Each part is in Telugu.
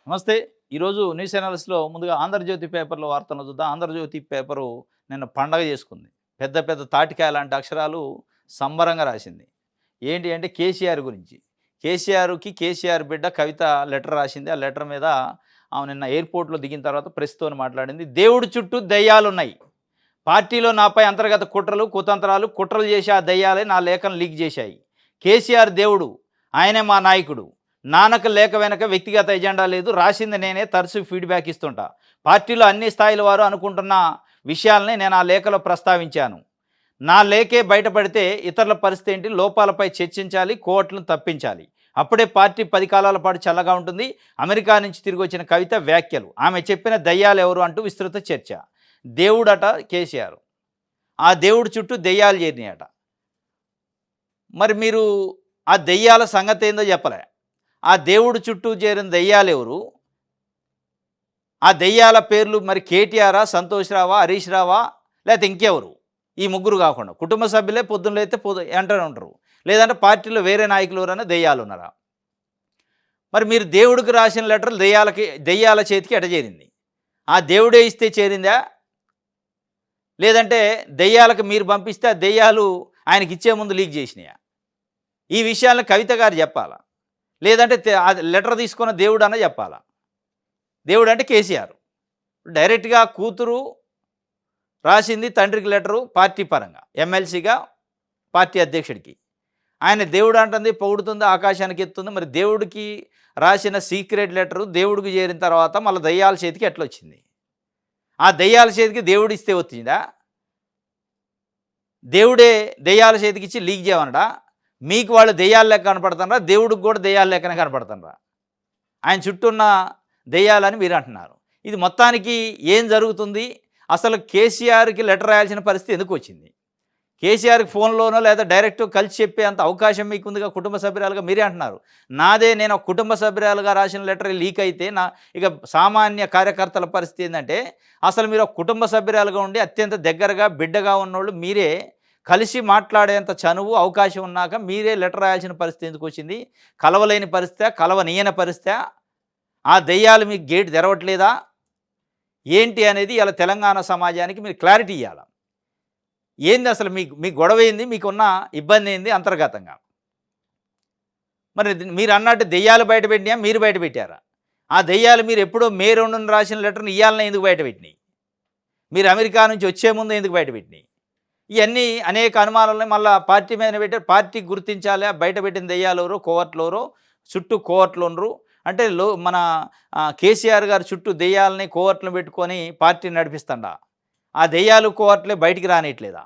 నమస్తే. ఈరోజు న్యూస్ అనాలిసిస్‌లో ముందుగా 'ఆంధ్రజ్యోతి' పేపర్‌లో వార్తలను చూద్దాం. 'ఆంధ్రజ్యోతి' పేపరు నిన్న పండగ చేసుకుంది. పెద్ద పెద్ద తాటికాయ లాంటి అక్షరాలు సంబరంగా రాసింది. ఏంటి అంటే కేసీఆర్ గురించి. కేసీఆర్ బిడ్డ కవిత లెటర్ రాసింది. ఆ లెటర్ మీద ఆమె నిన్న ఎయిర్‌పోర్ట్‌లో దిగిన తర్వాత ప్రెస్‌తోని మాట్లాడింది. దేవుడి చుట్టూ దెయ్యాలున్నాయి. పార్టీలో నాపై అంతర్గత కుట్రలు, కుతంత్రాలు, కుట్రలు చేసి ఆ దెయ్యాలే నా లేఖను లీక్ చేశాయి. కేసీఆర్ దేవుడు. ఆయనే మా నాయకుడు. నాన్నకు లేఖ వెనక వ్యక్తిగత ఎజెండా లేదు. రాసింది నేనే తరచూ ఫీడ్‌బ్యాక్ ఇస్తుంటా. పార్టీలో అన్ని స్థాయిల వారు అనుకుంటున్న విషయాల్ని నేను ఆ లేఖలో ప్రస్తావించాను. నా లేఖే బయటపడితే ఇతరుల పరిస్థితి ఏంటి? లోపాలపై చర్చించాలి. కోవట్లను తప్పించాలి. అప్పుడే పార్టీ 10 కాలాల పాటు చల్లగా ఉంటుంది. అమెరికా నుంచి తిరిగొచ్చిన కవిత వ్యాఖ్యలు. ఆమె చెప్పిన దెయ్యాలెవరు అంటూ విస్తృత చర్చ. దేవుడట కేసీఆర్. ఆ దేవుడి చుట్టూ దెయ్యాలు చేరినాయట. మరి మీరు ఆ దెయ్యాల సంగతేందో చెప్పలే. ఆ దేవుడి చుట్టూ చేరిన దెయ్యాలెవరు? ఆ దెయ్యాల పేర్లు మరి కేటీఆరా? సంతోష్ రావా? హరీష్ రావా? లేతే ఇంకెవరు? ఈ ముగ్గురు గాకుండా. కుటుంబ సభ్యులే పొద్దున లేతే అంటనే ఉంటారు. లేదంటే పార్టీలో వేరే నాయకులు ఎవరైనా దెయ్యాలున్నారా? మరి మీరు దేవుడికి రాసిన లెటర్ దెయ్యాల చేతికి ఎట చేరింది? ఆ దేవుడే ఇస్తే చేరిందా? లేదంటే దెయ్యాలకు మీరు పంపిస్తే ఆ దెయ్యాలు ఆయనకిచ్చే ముందు లీక్ చేసినాయా? ఈ విషయాలను కవిత గారు చెప్పాలా? లేదంటే అది లెటర్ తీసుకున్న దేవుడన్నా చెప్పాలా? దేవుడంటే కేసీఆర్. డైరెక్ట్‌గా కూతురు రాసింది తండ్రికి లెటరు పార్టీ పరంగా. ఎమ్మెల్సీగా పార్టీ అధ్యక్షుడికి. ఆయన దేవుడు అంటుంది, పొగుడుతుంది, ఆకాశానికి ఎత్తుంది. మరి దేవుడికి రాసిన సీక్రెట్ లెటరు దేవుడికి చేరిన తర్వాత మళ్ళా దెయ్యాల చేతికి ఎట్లొచ్చింది? ఆ దెయ్యాల చేతికి దేవుడిస్తే వచ్చిందా? దేవుడే దెయ్యాల చేతికిచ్చి లీక్ చేయమనడా? మీకు వాళ్ళు దెయ్యాల లెక్క కనపడుతున్నారా? దేవుడికి కూడా దెయ్యాల లెక్కనే కనపడుతున్నారా? ఆయన చుట్టూ ఉన్న దెయ్యాలని మీరు అంటున్నారు. ఇది మొత్తానికి ఏం జరుగుతుంది? అసలు కేసీఆర్‌కి లెటర్ రాయాల్సిన పరిస్థితి ఎందుకొచ్చింది? కేసీఆర్‌కి ఫోన్‌లోనో లేదా డైరెక్ట్ కలిసి చెప్పే అంత అవకాశం మీకుందిగా కుటుంబ సభ్యురాలుగా మీరే అంటున్నారు. నేను ఒక కుటుంబ సభ్యురాలుగా రాసిన లెటర్ లీక్ అయితే ఇక సామాన్య కార్యకర్తల పరిస్థితి ఏందంటే, అసలు మీరు ఒక కుటుంబ సభ్యురాలుగా ఉండి అత్యంత దగ్గరగా బిడ్డగా ఉన్నోళ్ళు మీరే కలిసి మాట్లాడేంత చనువు, అవకాశం ఉన్నాక మీరే లెటర్ రాయాల్సిన పరిస్థితి ఎందుకొచ్చింది? కలవలేని పరిస్థితా? కలవనీయని పరిస్థితా? ఆ దెయ్యాలు మీకు గేట్ తెరవట్లేదా? ఏంటి అనేది ఇయాల తెలంగాణ సమాజానికి మీరు క్లారిటీ ఇయ్యాల. ఏంది అసలు మీకు మీ గొడవేంది? మీకున్న ఇబ్బందేంది అంతర్గతంగా? మరి మీరన్నట్టు దెయ్యాలు బయటపెట్టినాయా? మీరు బయటపెట్టారా? ఆ దెయ్యాలు మీరెప్పుడో మే 2న రాసిన లెటర్‌ని ఇయాలనే ఎందుకు బయటపెట్టినియి? మీరు అమెరికా నుంచి వచ్చే ముందు ఎందుకు బయటపెట్టినియి? ఇయన్నీ అనేక అనుమానాలని మళ్ళా పార్టీ మీదనే పెట్టారు. పార్టీకి గుర్తించాలా బయటపెట్టిన దెయ్యాలెవరో, కోవర్ట్‌లెవరో, చుట్టూ కోవర్ట్‌లుండ్రు. అంటే మన కేసీఆర్ గారు చుట్టూ దెయ్యాలని, కోవర్ట్‌లను పెట్టుకొని పార్టీని నడిపిస్తండా? ఆ దెయ్యాలు, కోవర్ట్‌లే బయటికి రానీయట్లేదా?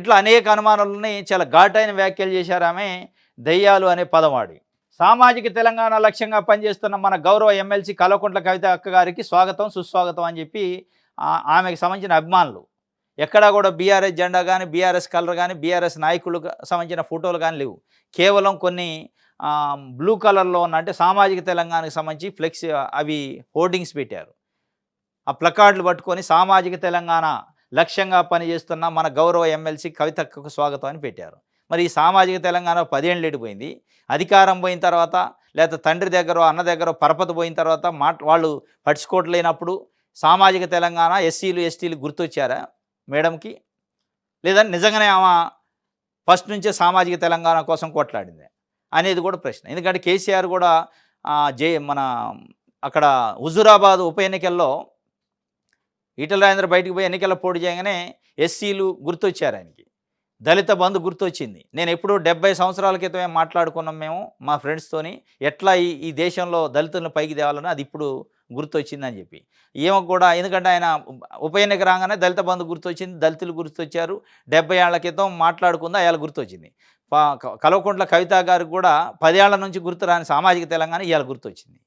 ఇట్లా అనేక అనుమానాలున్నాయి. చాలా ఘాటైన వ్యాఖ్యలు చేశారామె దెయ్యాలు అనే పదం వాడి. సామాజిక తెలంగాణ లక్ష్యంగా పనిచేస్తున్న మన గౌరవ ఎమ్మెల్సీ కల్వకుంట్ల కవిత అక్క గారికి స్వాగతం, సుస్వాగతం అని చెప్పి ఆమెకు సంబంధించిన అభిమానులు. ఎక్కడా కూడా బీఆర్ఎస్ జెండా గాని, బీఆర్ఎస్ కలర్ గాని, బీఆర్ఎస్ నాయకులకు సంబంధించిన ఫోటోలు గాని లేవు. కేవలం కొన్ని బ్లూ కలర్‌లో ఉన్న అంటే సామాజిక తెలంగాణకు సంబంధించి అవి హోర్డింగ్స్ పెట్టారు. ఆ ప్లకార్డులు పట్టుకొని సామాజిక తెలంగాణ లక్ష్యంగా పనిచేస్తున్న మన గౌరవ ఎమ్మెల్సీ కవితక్కకు స్వాగతం అని పెట్టారు. మరి ఈ సామాజిక తెలంగాణ 10 ఏళ్ళు ఎడిపోయింది. అధికారం పోయిన తర్వాత లేకపోతే తండ్రి దగ్గరో, అన్న దగ్గరో పరపతి పోయిన తర్వాత వాళ్ళు పట్టించుకోవట్లేనప్పుడు సామాజిక తెలంగాణ ఎస్సీలు, ఎస్టీలు గుర్తొచ్చారా మేడంకి? లేదా నిజంగానే ఆమె ఫస్ట్ నుంచే సామాజిక తెలంగాణ కోసం కొట్లాడింది అనేది కూడా ప్రశ్న. ఎందుకంటే కేసీఆర్ కూడా మన అక్కడ హుజూరాబాద్ ఉప ఎన్నికల్లో ఈటెల రాజేందర్ బయటికి పోయి ఎన్నికల్లో పోటీ చేయగానే ఎస్సీలు గుర్తొచ్చారు ఆయనకి. దళిత బంధు గుర్తొచ్చింది. నేను ఎప్పుడో 70 సంవత్సరాల క్రితమే మాట్లాడుకున్నాం మేము మా ఫ్రెండ్స్‌తోని. ఎట్లా ఈ ఈ దేశంలో దళితులను పైకి తేవాలని అది ఇప్పుడు గుర్తొచ్చిందని చెప్పి. ఈమెకు కూడా ఎందుకంటే ఆయన ఉప ఎన్నిక రాగానే దళిత బంధు గుర్తొచ్చింది. దళితులు గుర్తొచ్చారు. 70 ఏళ్ల క్రితం మాట్లాడుకుంది అయాల గుర్తొచ్చింది. కల్వకుంట్ల కవిత గారికి కూడా 10 ఏళ్ల నుంచి గుర్తు రాని సామాజిక తెలంగాణ ఇయాల గుర్తొచ్చింది.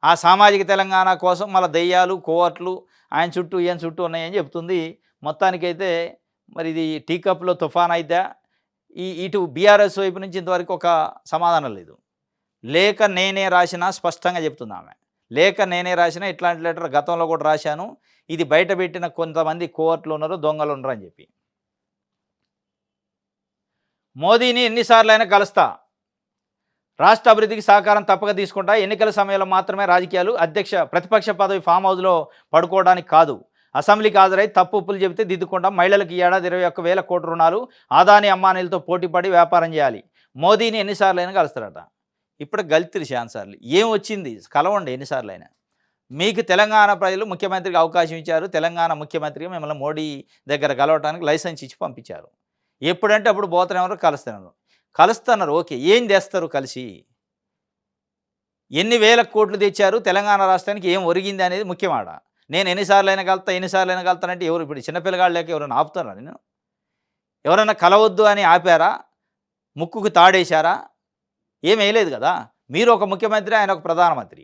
ఆ సామాజిక తెలంగాణ కోసం మళ్ళా దెయ్యాలు, కోవర్ట్లు ఆయన చుట్టూ, ఈయన చుట్టూ ఉన్నాయని చెప్తుంది. మొత్తానికైతే మరి ఇది టీ కప్‌లో తుఫాన్ అయిద్దా? ఇటు బీఆర్ఎస్ వైపు నుంచి ఇంతవరకు ఒక సమాధానం లేదు. లేఖ నేనే రాసినా స్పష్టంగా చెప్తుందామె. లేఖ నేనే రాసినా ఇట్లాంటి లెటర్ గతంలో కూడా రాశాను. ఇది బయటపెట్టిన కొంతమంది కోవర్ట్‌లున్నారు, దొంగలున్నారు అని చెప్పి. మోదీని ఎన్ని సార్లైనా కలుస్తా. రాష్ట్ర అభివృద్ధికి సహకారం తప్పక తీసుకుంటా. ఎన్నికల సమయంలో మాత్రమే రాజకీయాలు. ప్రతిపక్ష పదవి ఫామ్ హౌస్లో పడుకోవడానికి కాదు. అసెంబ్లీకి హాజరై తప్పు ఒప్పులు చెబితే దిద్దుకుంటాం. మహిళలకు ఈ ఏడాది 21,000 కోట్ల రుణాలు. ఆదాని అంబానీలతో పోటీపడి వ్యాపారం చేయాలి. మోదీని ఎన్నిసార్లైనా కలుస్తారట. ఇప్పుడు గలితిరి ఛాన్సార్లు. ఏం వచ్చింది? కలవండి ఎన్నిసార్లైనా. మీకు తెలంగాణ ప్రజలు ముఖ్యమంత్రికి అవకాశం ఇచ్చారు. తెలంగాణ ముఖ్యమంత్రిగా మిమ్మల్ని మోడీ దగ్గర కలవటానికి లైసెన్స్ ఇచ్చి పంపించారు. ఎప్పుడంటే అప్పుడు పోతున్నారు, కలుస్తున్నారు. ఓకే, ఏం తెస్తారు కలిసి? ఎన్ని వేల కోట్లు తెచ్చారు? తెలంగాణ రాష్ట్రానికి ఏం ఒరిగింది అనేది ముఖ్యమాట. నేను ఎన్నిసార్లైనా కలుతానంటే ఎవరు? ఇప్పుడు చిన్నపిల్లగాళ్ళు లేక ఎవరైనా ఆపుతారా? నేను ఎవరైనా కలవద్దు అని ఆపారా? ముక్కుకు తాడేశారా? ఏం వేయలేదు కదా. మీరు ఒక ముఖ్యమంత్రి, ఆయన ఒక ప్రధానమంత్రి.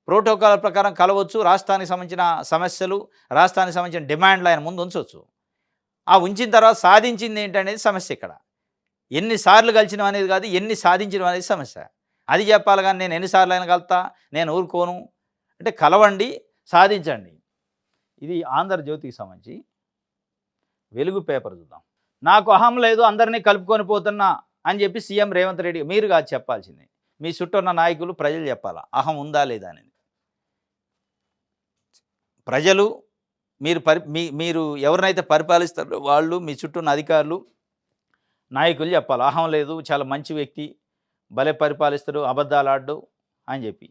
ప్రోటోకాల్ ప్రకారం కలవచ్చు. రాష్ట్రానికి సంబంధించిన సమస్యలు, రాష్ట్రానికి సంబంధించిన డిమాండ్లు ఆయన ముందు ఉంచవచ్చు. ఆ ఉంచిన తర్వాత సాధించింది ఏంటనేది సమస్య. ఇక్కడ ఎన్నిసార్లు కలిసినాం అనేది కాదు, ఎన్ని సాధించడం అనేది సమస్య. అది చెప్పాలి. కానీ నేను ఎన్నిసార్లు అయినా కలుతా, నేను ఊరుకోను అంటే కలవండి, సాధించండి. ఇది ఆంధ్రజ్యోతికి సంబంధించి వెలుగు పేపర్ చూద్దాం. నాకు అహం లేదు, అందరినీ కలుపుకొని పోతున్నా అని చెప్పి సీఎం రేవంత్ రెడ్డి. మీరు కాదు చెప్పాల్సింది, మీ చుట్టూ ఉన్న నాయకులు, ప్రజలు చెప్పాలా అహం ఉందా లేదా అనేది. ప్రజలు మీరు ఎవరినైతే పరిపాలిస్తారో వాళ్ళు, మీ చుట్టూ ఉన్న అధికారులు, నాయకులు చెప్పాలి అహం లేదు, చాలా మంచి వ్యక్తి, భలే పరిపాలిస్తాడు, అబద్ధాలు ఆడు అని చెప్పి.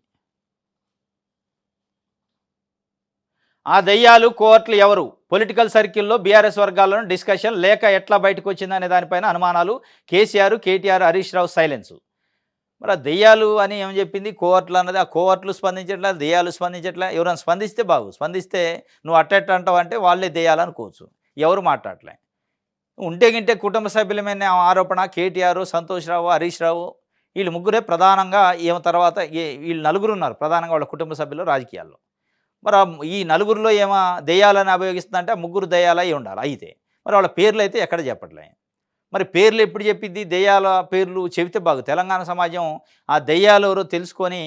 ఆ దయ్యాలు కోర్టులు ఎవరు? పొలిటికల్ సర్కిల్లో బీఆర్ఎస్ వర్గాలను డిస్కషన్. లేక ఎట్లా బయటకు వచ్చిందనే దానిపైన అనుమానాలు. కేసీఆర్, కేటీఆర్, హరీష్ రావు సైలెన్స్. మరి ఆ దెయ్యాలు అని ఏం చెప్పింది? కోవర్ట్లు అన్నది. ఆ కోవర్ట్లు స్పందించట్లే, దెయ్యాలు స్పందించట్లే. ఎవరైనా స్పందిస్తే స్పందిస్తే నువ్వు అట్టెట్ అంటావు అంటే వాళ్ళే దెయ్యాలు అనుకోవచ్చు. ఎవరు మాట్లాడలే. ఉంటే గింటే కుటుంబ సభ్యులమైన ఆరోపణ. కేటీఆర్, సంతోష్ రావు, హరీష్ రావు వీళ్ళు ముగ్గురే ప్రధానంగా. తర్వాత వీళ్ళు నలుగురు ఉన్నారు ప్రధానంగా వాళ్ళ కుటుంబ సభ్యులు రాజకీయాల్లో. మరి ఈ నలుగురిలో ఏమో దెయ్యాలని అభియోగిస్తుందంటే ఆ ముగ్గురు దెయ్యాలు అయి ఉండాలి. అయితే మరి వాళ్ళ పేర్లు అయితే ఎక్కడ చెప్పట్లే. మరి పేర్లు ఎప్పుడు చెప్పిద్ది? దెయ్యాల పేర్లు చెబితే తెలంగాణ సమాజం ఆ దెయ్యాలు ఎవరో తెలుసుకొని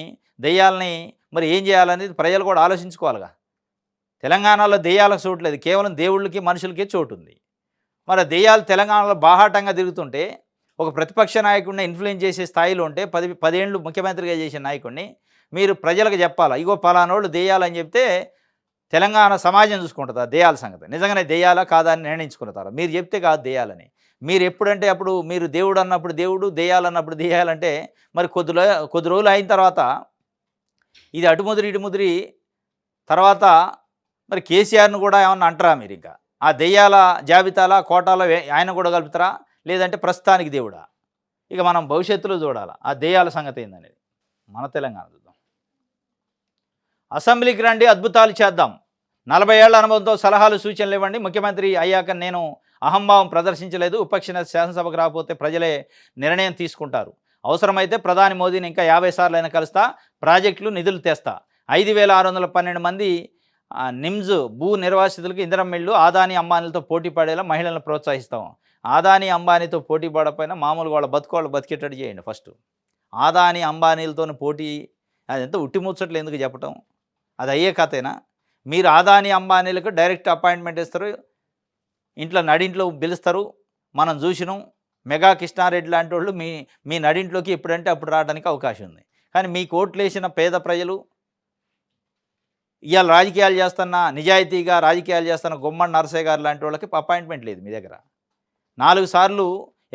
దెయ్యాలని మరి ఏం చేయాలనేది ప్రజలు కూడా ఆలోచించుకోవాలిగా. తెలంగాణలో దెయ్యాలకు చోటు లేదు, కేవలం దేవుళ్ళకి, మనుషులకే చోటు ఉంది. మరి దెయ్యాలు తెలంగాణలో బాహాటంగా తిరుగుతుంటే, ఒక ప్రతిపక్ష నాయకుడిని ఇన్ఫ్లుయెన్స్ చేసే స్థాయిలో ఉంటే, 10 ఏళ్ళు ముఖ్యమంత్రిగా చేసిన నాయకుడిని మీరు ప్రజలకు చెప్పాలా, ఇగో పలానోళ్ళు దెయ్యాలని చెప్తే తెలంగాణ సమాజం చూసుకుంటుందా దెయ్యాల సంగతి? నిజంగానే దెయ్యాలా కాదా అని నిర్ణయించుకుంటారా? మీరు చెప్తే కాదు దెయ్యాలని. మీరు ఎప్పుడంటే అప్పుడు, మీరు దేవుడు అన్నప్పుడు దేవుడు, దెయ్యాలన్నప్పుడు దెయ్యాలంటే మరి కొద్ది రోజులు అయిన తర్వాత ఇది అటుముదిరి ఇటుముదిరి తర్వాత మరి కేసీఆర్ను కూడా ఏమన్నా అంటారా మీరు? ఇంకా ఆ దెయ్యాల జాబితాల కోటాలో ఆయన కూడా కలుపుతారా, లేదంటే ప్రస్తుతానికి దేవుడా? ఇక మనం భవిష్యత్తులో చూడాలి ఆ దెయ్యాల సంగతి ఏందనేది. మన తెలంగాణ చూద్దాం. అసెంబ్లీకి రండి, అద్భుతాలు చేద్దాం. 40 ఏళ్ల అనుభవంతో సలహాలు, సూచనలు ఇవ్వండి. ముఖ్యమంత్రి అయ్యాక నేను అహంభావం ప్రదర్శించలేదు. విపక్ష నేత శాసనసభకు రాకపోతే ప్రజలే నిర్ణయం తీసుకుంటారు. అవసరమైతే ప్రధాని మోదీని ఇంకా 50 సార్లు అయినా కలుస్తా. ప్రాజెక్టులు, నిధులు తెస్తా. 5,612 మంది నిమ్స్ భూ నిర్వాసితులకు ఇందిరమ్మ ఇళ్ళు. ఆదాని అంబానీలతో పోటీ పడేలా మహిళలను ప్రోత్సహిస్తాం. ఆదాని అంబానీతో పోటీ పడకపోయినా మామూలుగా వాళ్ళ బతుకోళ్ళు బతికేటట్టు చేయండి ఫస్ట్. ఆదాని అంబానీలతో పోటీ అదంతా ఉట్టిముచ్చట్లు ఎందుకు చెప్పటం? అది అయ్యే కథేనా? మీరు ఆదాని అంబానీలకు డైరెక్ట్ అపాయింట్మెంట్ ఇస్తారు, ఇంట్లో నడింట్లో పిలుస్తారు. మనం చూసినాం. మెగా కృష్ణారెడ్డి లాంటి వాళ్ళు మీ నడింట్లోకి ఎప్పుడంటే అప్పుడు రావడానికి అవకాశం ఉంది. కానీ మీకు ఓట్లు వేసిన పేద ప్రజలు, ఇవాళ రాజకీయాలు చేస్తున్న, నిజాయితీగా రాజకీయాలు చేస్తున్న గుమ్మడి నరసయ్య గారు లాంటి వాళ్ళకి అపాయింట్మెంట్ లేదు మీ దగ్గర. 4 సార్లు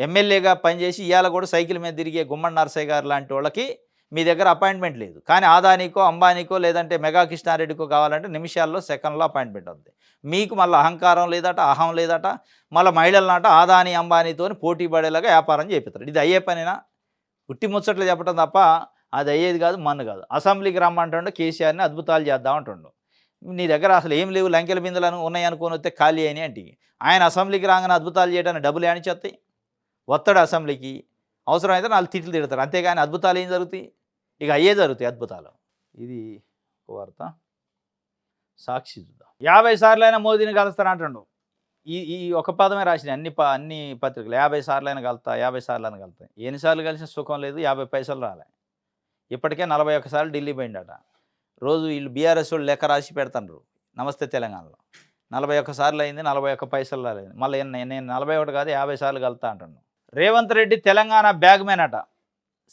ఎమ్మెల్యేగా పనిచేసి ఇవాళ కూడా సైకిల్ మీద తిరిగే గుమ్మడి నరసయ్య గారు లాంటి వాళ్ళకి మీ దగ్గర అపాయింట్మెంట్ లేదు. కానీ ఆదానికో, అంబానీకో, లేదంటే మెగా కృష్ణారెడ్డికో కావాలంటే నిమిషాల్లో, సెకండ్లో అపాయింట్మెంట్ అవుతుంది. మీకు మళ్ళీ అహంకారం లేదట, అహం లేదట. మళ్ళీ మహిళలనాట ఆదాని అంబానీతో పోటీ పడేలాగా వ్యాపారం చేపిస్తారు. ఇది అయ్యే పనినా? ఉట్టి ముచ్చట్లు చెప్పడం తప్ప అది అయ్యేది కాదు, మన్ను కాదు. అసెంబ్లీకి రమ్మంటుండో కేసీఆర్ని అద్భుతాలు చేద్దామంటుండు. నీ దగ్గర అసలు ఏం లేవు, లంకెల బిందెలను ఉన్నాయి అనుకొని వస్తే ఖాళీ అయినాయి అంటే ఆయన అసెంబ్లీకి రాగానే అద్భుతాలు చేయడానికి డబ్బులు ఏమని చెప్తాయి? వస్తాడు అసెంబ్లీకి, అవసరమైతే 4 తిట్లు తిడతారు, అంతేగాని అద్భుతాలు ఏం జరుగుతాయి? ఇక అయ్యే జరుగుతాయి అద్భుతాలు. ఇది ఒక వార్త. సాక్షి చూద్దాం. 50 సార్లైనా మోదీని కలుస్తానంటుండు. ఈ ఒక పదమే రాసిన అన్ని పత్రికలు. 50 సార్లైనా కలుతా, 50 సార్లైనా కలుతాయి. ఎన్నిసార్లు కలిసిన సుఖం లేదు, 50 పైసలు రాలే. ఇప్పటికే 41 సార్లు ఢిల్లీ పోయిండట. రోజు వీళ్ళు బీఆర్ఎస్ వాళ్ళు లెక్క రాసి పెడతారు నమస్తే తెలంగాణలో. 41 సార్లు అయింది, 41 పైసలు రాలేదు. మళ్ళీ నేను 41 కాదు 50 సార్లు కలుతా అంటున్నాను. రేవంత్ రెడ్డి తెలంగాణ బ్యాగ్ మ్యాన్ అట.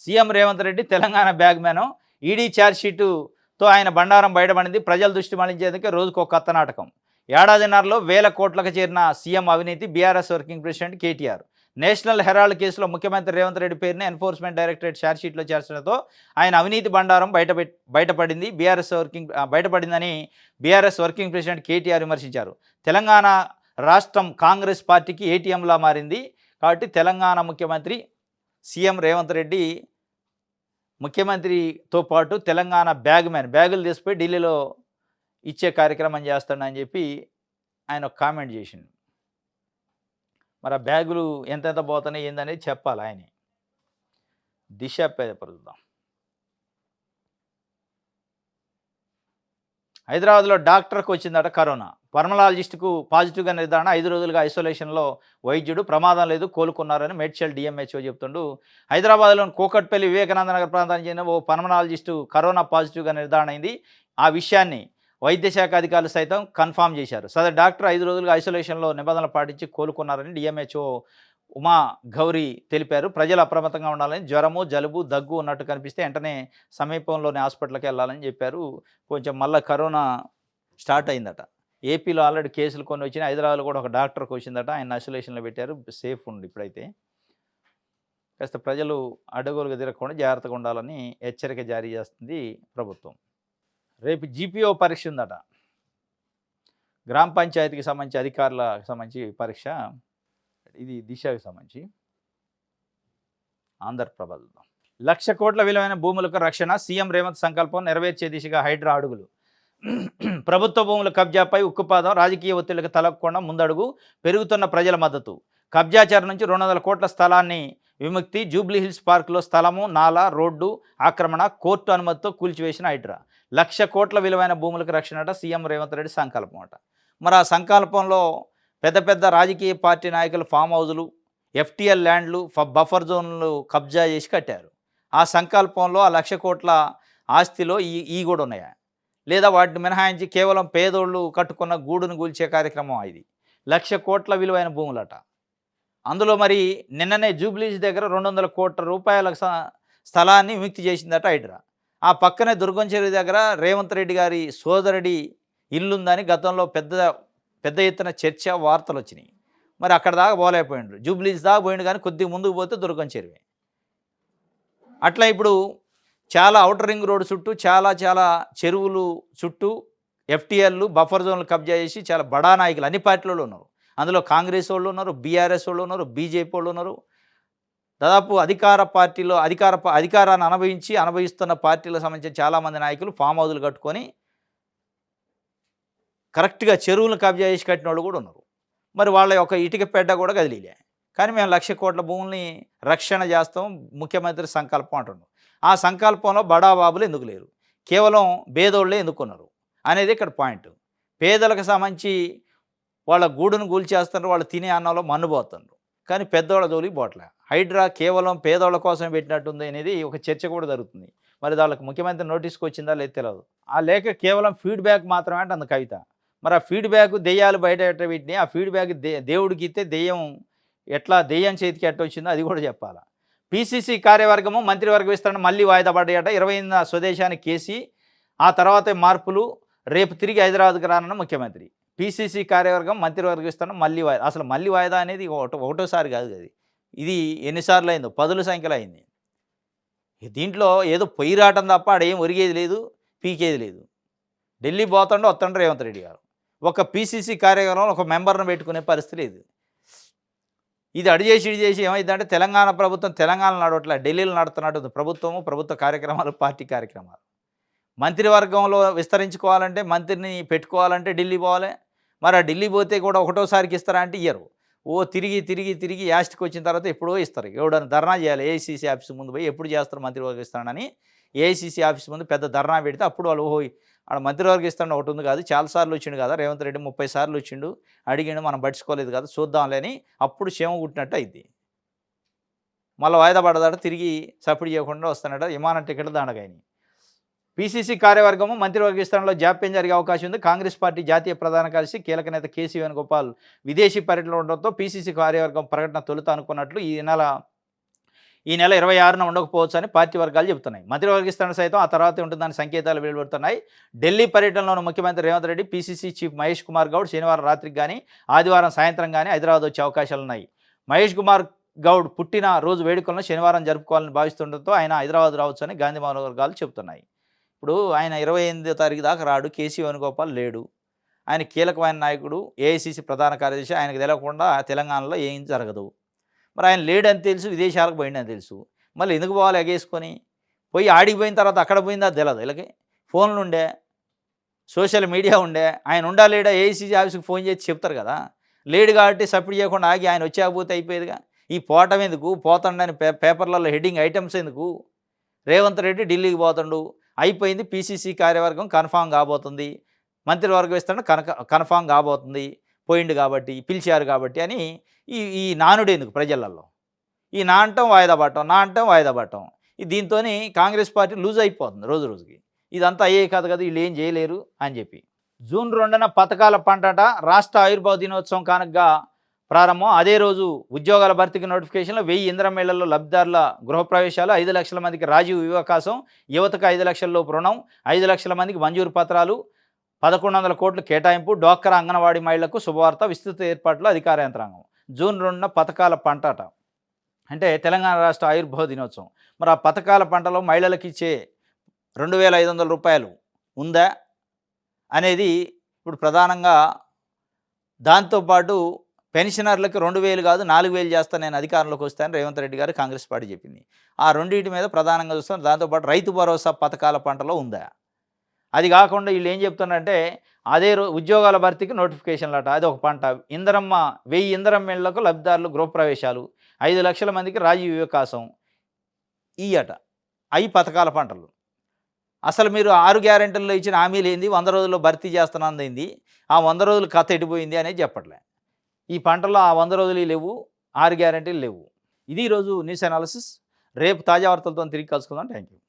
CM Revanth Reddy Telangana bag man. ED ఛార్జ్‌షీటుతో ఆయన బండారం బయటపడింది. ప్రజల దృష్టి మళ్లించేందుకే రోజుకో కొత్త నాటకం. ఏడాదిన్నరలో వేల కోట్లకు చేరిన సీఎం అవినీతి. BRS working president KTR. నేషనల్ హెరాల్డ్ కేసులో ముఖ్యమంత్రి రేవంత్ రెడ్డి పేరుని ఎన్ఫోర్స్మెంట్ డైరెక్టరేట్ ఛార్జ్‌షీట్లో చేర్చడంతో ఆయన అవినీతి బండారం బయటపడింది. బయటపడిందని బీఆర్ఎస్ వర్కింగ్ ప్రెసిడెంట్ కేటీఆర్ విమర్శించారు. తెలంగాణ రాష్ట్రం కాంగ్రెస్ పార్టీకి ఏటీఎంలా మారింది. కాబట్టి తెలంగాణ ముఖ్యమంత్రి సీఎం రేవంత్ రెడ్డి ముఖ్యమంత్రితో పాటు తెలంగాణ బ్యాగులు తీసిపోయి ఢిల్లీలో ఇచ్చే కార్యక్రమం చేస్తాడని చెప్పి ఆయన ఒక కామెంట్ చేసిండు. మరి ఆ బ్యాగులు ఎంతెంత పోతున్నాయి ఏందనేది చెప్పాలి ఆయనే. దిశ పేపర్ చూద్దాం. హైదరాబాద్లో డాక్టర్కు వచ్చిందట కరోనా. పర్మలాలజిస్టుకు పాజిటివ్గా నిర్ధారణ. 5 రోజులుగా ఐసోలేషన్లో వైద్యుడు. ప్రమాదం లేదు, కోలుకున్నారని మేడ్చల్ డిఎంహెచ్ఓ చెబుతుండు. హైదరాబాద్లోని కూకట్పల్లి వివేకానంద నగర్ ప్రాంతానికి చెందిన ఓ పర్మలాలజిస్టు కరోనా పాజిటివ్గా నిర్ధారణ అయింది. ఆ విషయాన్ని వైద్య శాఖ అధికారులు సైతం కన్ఫామ్ చేశారు. సదరు డాక్టర్ 5 రోజులుగా ఐసోలేషన్లో నిబంధనలు పాటించి కోలుకున్నారని డిఎంహెచ్ఓ ఉమా గౌరీ తెలిపారు. ప్రజలు అప్రమత్తంగా ఉండాలని, జ్వరము, జలుబు, దగ్గు ఉన్నట్టు కనిపిస్తే వెంటనే సమీపంలోని హాస్పిటల్కి వెళ్ళాలని చెప్పారు. కొంచెం మళ్ళీ కరోనా స్టార్ట్ అయిందట. ఏపీలో ఆల్రెడీ కేసులు కొన్ని వచ్చినాయి. హైదరాబాద్లో కూడా ఒక డాక్టర్కి వచ్చిందట. ఆయన ఐసోలేషన్లో పెట్టారు. సేఫ్ ఉండి ఇప్పుడైతే కాస్త ప్రజలు అడ్డగోలుగా తిరగకుండా జాగ్రత్తగా ఉండాలని హెచ్చరిక జారీ చేస్తుంది ప్రభుత్వం. రేపు జీపీఓ పరీక్ష ఉందట. గ్రామ పంచాయతీకి సంబంధించి అధికారులకు సంబంధించి పరీక్ష. ఇది దిశకు సంబంధించి ఆంధ్రప్రభ. 1,00,000 కోట్ల విలువైన భూములకు రక్షణ. సీఎం రేవంత్ సంకల్పం నెరవేర్చే దిశగా హైడ్రా అడుగులు. ప్రభుత్వ భూముల కబ్జాపై ఉక్కుపాదం. రాజకీయ ఒత్తిళ్లకు తలగకుండా ముందడుగు. పెరుగుతున్న ప్రజల మద్దతు. కబ్జాచారం నుంచి 200 కోట్ల స్థలాన్ని విముక్తి. జూబ్లీహిల్స్ పార్కులో స్థలము, నాలా, రోడ్డు ఆక్రమణ కోర్టు అనుమతితో కూల్చివేసిన హైడ్రా. 1,00,000 కోట్ల విలువైన భూములకు రక్షణ అట. సీఎం రేవంత్ రెడ్డి సంకల్పం అట. మరి ఆ సంకల్పంలో పెద్ద పెద్ద రాజకీయ పార్టీ నాయకులు ఫామ్ హౌజులు, ఎఫ్టీఎల్ ల్యాండ్లు, బఫర్ జోన్లు కబ్జా చేసి కట్టారు. ఆ సంకల్పంలో ఆ 1,00,000 కోట్ల ఆస్తిలో ఈ కూడా ఉన్నాయా? లేదా వాటిని మినహాయించి కేవలం పేదోళ్ళు కట్టుకున్న గూడును కూల్చే కార్యక్రమం ఇది. 1,00,000 కోట్ల విలువైన భూములట. అందులో మరి నిన్ననే జూబ్లీస్ దగ్గర 200 కోట్ల రూపాయల స్థలాన్ని విముక్తి చేసిందట హైడ్రా. ఆ పక్కనే దుర్గం చెరువు దగ్గర రేవంత్ రెడ్డి గారి సోదరుడి ఇల్లుందని గతంలో పెద్ద ఎత్తున చర్చ, వార్తలు వచ్చినాయి. మరి అక్కడ దాకా పోలేకపోయిండ్రు. జూబ్లీస్ దాకా పోయిండు కానీ కొద్దిగా ముందుకు పోతే దుర్గం చెరువే. అట్లా ఇప్పుడు చాలా ఔటర్ రింగ్ రోడ్ చుట్టూ చాలా చెరువులు చుట్టూ ఎఫ్టీఎల్లు, బఫర్ జోన్లు కబ్జా చేసి చాలా బడా నాయకులు అన్ని పార్టీలలో ఉన్నారు. అందులో కాంగ్రెస్ వాళ్ళు ఉన్నారు, బీఆర్ఎస్ వాళ్ళు ఉన్నారు, బీజేపీ వాళ్ళు ఉన్నారు. దాదాపు అధికార పార్టీలో అధికారాన్ని అనుభవిస్తున్న పార్టీలకు సంబంధించిన చాలామంది నాయకులు ఫామ్ హౌజులు కట్టుకొని కరెక్ట్గా చెరువులను కబ్జా చేసి కట్టిన వాళ్ళు కూడా ఉన్నారు. మరి వాళ్ళ యొక్క ఇటుక పెడ్డ కూడా కదిలీలే. కానీ మేము 1,00,000 కోట్ల భూముల్ని రక్షణ చేస్తాం ముఖ్యమంత్రి సంకల్పం అంటున్నాం. ఆ సంకల్పంలో బడాబాబులు ఎందుకు లేరు, కేవలం పేదోళ్ళే ఎందుకున్నారు అనేది ఇక్కడ పాయింట్. పేదలకు సంబంధించి వాళ్ళ గూడును కూల్చేస్తున్నారు, వాళ్ళు తినే అన్నంలో మన్నుపోతున్నారు. కానీ పెద్దోళ్ళ జోలికి పోట్లే. హైడ్రా కేవలం పేదోళ్ళ కోసం పెట్టినట్టుంది అనేది ఒక చర్చ కూడా జరుగుతుంది. మరి వాళ్ళకి ముఖ్యమంత్రి నోటీస్కి వచ్చిందా లేదు తెలియదు. ఆ లేఖ కేవలం ఫీడ్బ్యాక్ మాత్రమే అంటే అంత కవిత. మరి ఆ ఫీడ్బ్యాక్ దెయ్యాలు బయట వీటిని, ఆ ఫీడ్బ్యాక్ దేవుడికి ఇస్తే దెయ్యం చేతికి ఎట్ట వచ్చిందో అది కూడా చెప్పాలి. పీసీసీ కార్యవర్గము మంత్రివర్గ విస్తరణ మళ్ళీ వాయిదా పడ్డాయట. 20న స్వదేశానికి కేసీ, ఆ తర్వాతే మార్పులు. రేపు తిరిగి హైదరాబాద్కి రానున్న ముఖ్యమంత్రి. పీసీసీ కార్యవర్గం మంత్రివర్గ విస్తరణ మళ్ళీ వాయిదా. అసలు మళ్ళీ వాయిదా అనేది ఒకటోసారి కాదు అది. ఇది ఎన్నిసార్లు అయిందో, 10ల సంఖ్యలో అయింది. దీంట్లో ఏదో పొయ్యి రావటం తప్ప ఆడేం ఒరిగేది లేదు, పీకేది లేదు. ఢిల్లీ పోతుండో వస్తుండ్రు రేవంత్ రెడ్డి గారు. ఒక పీసీసీ కార్యక్రమంలో ఒక మెంబర్ను పెట్టుకునే పరిస్థితి లేదు. ఇది ఇడి చేసి ఏమైందంటే తెలంగాణ ప్రభుత్వం తెలంగాణలో నడవట్లే, ఢిల్లీలో నడుతున్నట్టు ప్రభుత్వము, ప్రభుత్వ కార్యక్రమాలు, పార్టీ కార్యక్రమాలు. మంత్రివర్గంలో విస్తరించుకోవాలంటే మంత్రిని పెట్టుకోవాలంటే ఢిల్లీ పోవాలి. మరి ఆ ఢిల్లీ పోతే కూడా ఒకటోసారికి ఇస్తారా అంటే ఇయ్యరు. తిరిగి యాస్ట్కి వచ్చిన తర్వాత ఎప్పుడో ఇస్తారు. ఎవడన్నా ధర్నా చేయాలి ఏఐసీసీ ఆఫీస్ ముందు పోయి. ఎప్పుడు చేస్తారు మంత్రివర్గ విస్తరణని ఏఐసీసీ ఆఫీస్ ముందు పెద్ద ధర్నా పెడితే అప్పుడు వాళ్ళు ఆడ మంత్రివర్గ విస్తరణ ఒకటి ఉంది కాదు, చాలాసార్లు వచ్చిండు కదా రేవంత్ రెడ్డి, 30 సార్లు వచ్చిండు, అడిగిండు, మనం పట్టించుకోలేదు కదా, చూద్దాంలే అని అప్పుడు క్షేమ కుట్టినట్టు అయింది. మళ్ళీ వాయిదా పడదాట, తిరిగి సపోర్ట్ చేయకుండా వస్తానట. విమానం టికెట్లు దండగాయని. పీసీసీ కార్యవర్గము మంత్రివర్గ విస్తరణలో జాప్యం జరిగే అవకాశం ఉంది. కాంగ్రెస్ పార్టీ జాతీయ ప్రధాన కార్యదర్శి కీలక నేత కేసీ వేణుగోపాల్ విదేశీ పర్యటనలో ఉండడంతో పీసీసీ కార్యవర్గం ప్రకటన తొలుత అనుకున్నట్లు ఈ నెల ఈ నెల 26న ఉండకపోవచ్చు అని పార్టీ వర్గాలు చెబుతున్నాయి. మంత్రివర్గ విస్తరణ సైతం ఆ తర్వాతే ఉంటుందని సంకేతాలు వెలువడుతున్నాయి. ఢిల్లీ పర్యటనలో ఉన్న ముఖ్యమంత్రి రేవంత్ రెడ్డి, పీసీసీ చీఫ్ మహేష్ కుమార్ గౌడ్ శనివారం రాత్రికి గానీ, ఆదివారం సాయంత్రం గానీ హైదరాబాద్ వచ్చే అవకాశాలున్నాయి. మహేష్ కుమార్ గౌడ్ పుట్టిన రోజు వేడుకలను శనివారం జరుపుకోవాలని భావిస్తుండటంతో ఆయన హైదరాబాద్ రావచ్చని గాంధీభవన్ వర్గాలు చెబుతున్నాయి. ఇప్పుడు ఆయన 28వ తారీఖు దాకా రాడు. కేసీ వేణుగోపాల్ లేడు. ఆయన కీలకమైన నాయకుడు, ఏఐసీసీ ప్రధాన కార్యదర్శి. ఆయనకు తెలియకుండా తెలంగాణలో ఏం జరగదు. మరి ఆయన లేడని తెలుసు, విదేశాలకు పోయిండని తెలుసు. మళ్ళీ ఎందుకు పోవాలి ఎగేసుకొని? పోయి ఆడికి పోయిన తర్వాత అక్కడ పోయిందా తెలియదు. వీళ్ళకి ఫోన్లు ఉండే, సోషల్ మీడియా ఉండే. ఆయన ఉండా లేడా ఏఐసీసీ ఆఫీస్కి ఫోన్ చేసి చెప్తారు కదా. లేడు కాబట్టి సపోర్ట్ చేయకుండా ఆగి ఆయన వచ్చాకపోతే అయిపోయేదిగా. ఈ పోవటం ఎందుకు? పోతండని పేపర్లలో హెడ్డింగ్ ఐటమ్స్ ఎందుకు? రేవంత్ రెడ్డి ఢిల్లీకి పోతుండు, అయిపోయింది. పీసీసీ కార్యవర్గం కన్ఫామ్ కాబోతుంది, మంత్రివర్గ విస్తరణ కన్ఫామ్ కాబోతుంది, పోయిండు కాబట్టి, పిలిచారు కాబట్టి అని ఈ ఈ నానుడేందుకు ప్రజలలో? ఈ నా అంటాం వాయిదా పడటం, నా అంటాం వాయిదా పడటం. దీంతో కాంగ్రెస్ పార్టీ లూజ్ అయిపోతుంది రోజు రోజుకి. ఇదంతా అయ్యే కాదు కదా, వీళ్ళు ఏం చేయలేరు అని చెప్పి. జూన్ 2న పథకాల పంటట రాష్ట్ర ఆవిర్భావ దినోత్సవం కానుకగా ప్రారంభం. అదే రోజు ఉద్యోగాల భర్తీకి నోటిఫికేషన్లో 1000 ఇందిరమ్మ ఇళ్లలో లబ్ధిదారుల గృహప్రవేశాలు, 5 లక్షల మందికి రాజీవ్ వివకాశం, యువతకు 5 లక్షల లోపు రుణం, 5 లక్షల మందికి మంజూరు పత్రాలు, 1100 కోట్లు కేటాయింపు, డ్వాక్రా అంగన్వాడీ మహిళలకు శుభవార్త, విస్తృత ఏర్పాట్లు అధికార యంత్రాంగం. జూన్ 2న పథకాల పంటట అంటే తెలంగాణ రాష్ట్ర ఆవిర్భావ దినోత్సవం. మరి ఆ పథకాల పంటలో మహిళలకు ఇచ్చే 2500 రూపాయలు ఉందా అనేది ఇప్పుడు ప్రధానంగా. దాంతోపాటు పెన్షనర్లకు 2000 కాదు 4000 చేస్తాను నేను అధికారంలోకి వస్తానని రేవంత్ రెడ్డి గారు కాంగ్రెస్ పార్టీ చెప్పింది. ఆ రెండింటి మీద ప్రధానంగా చూస్తాను. దాంతోపాటు రైతు భరోసా పథకాల పంటలో ఉందా? అది కాకుండా వీళ్ళు ఏం చెప్తున్నారంటే అదే ఉద్యోగాల భర్తీకి నోటిఫికేషన్లట, అది ఒక పంట. 1000 ఇందిరమ్మ ఇళ్లకు లబ్ధిదారులు గృహప్రవేశాలు, 5 లక్షల మందికి రాజీవ్ వివకాశం ఇయ్యట. అవి పథకాల పంటలు. అసలు మీరు 6 గ్యారెంటీల్లో ఇచ్చిన హామీలు ఏంది? 100 రోజుల్లో భర్తీ చేస్తున్నది, ఆ 100 రోజులు కథ ఎడిపోయింది అనేది చెప్పట్లే. ఈ పంటలో ఆ 100 రోజులు లేవు, 6 గ్యారెంటీలు లేవు. ఇది ఈరోజు న్యూస్ అనాలిసిస్. రేపు తాజా వార్తలతో తిరిగి కలుసుకుందాం. Thank you.